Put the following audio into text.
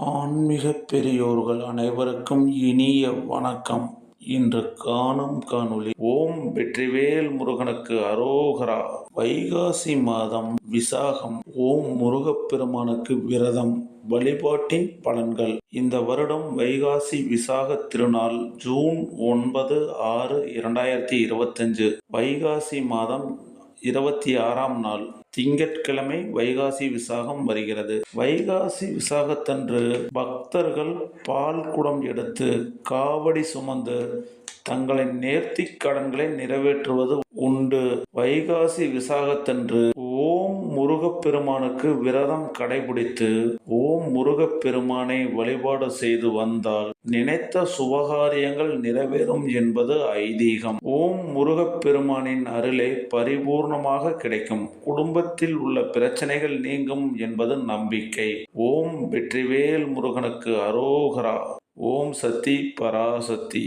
ஆன்மீக பெரியோர்கள் அனைவருக்கும் இனிய வணக்கம். இன்று காணும் காணொளி ஓம் வெற்றிவேல் முருகனுக்கு அரோகரா. வைகாசி மாதம் விசாகம். ஓம் முருகப்பெருமானுக்கு விரதம். வழிபாட்டின் பலன்கள். இந்த வருடம் வைகாசி விசாக திருநாள் ஜூன் 9/6/2025. வைகாசி மாதம் 26ஆம் நாள் திங்கட்கிழமை வைகாசி விசாகம் வருகிறது. வைகாசி விசாகத்தன்று பக்தர்கள் பால் குடம் எடுத்து காவடி சுமந்து தங்களின் நேர்த்திக் கடன்களை நிறைவேற்றுவது உண்டு. வைகாசி விசாகத்தன்று ஓம் முருகப்பெருமானுக்கு விரதம் கடைபிடித்து ஓம் முருகப்பெருமானை வழிபாடு செய்து வந்தால் நினைத்த சுபகாரியங்கள் நிறைவேறும் என்பது ஐதீகம். ஓம் முருகப்பெருமானின் அருளை பரிபூர்ணமாக கிடைக்கும். குடும்பத்தில் உள்ள பிரச்சனைகள் நீங்கும் என்பது நம்பிக்கை. ஓம் வெற்றிவேல் முருகனுக்கு அரோகரா. ஓம் சக்தி பராசக்தி.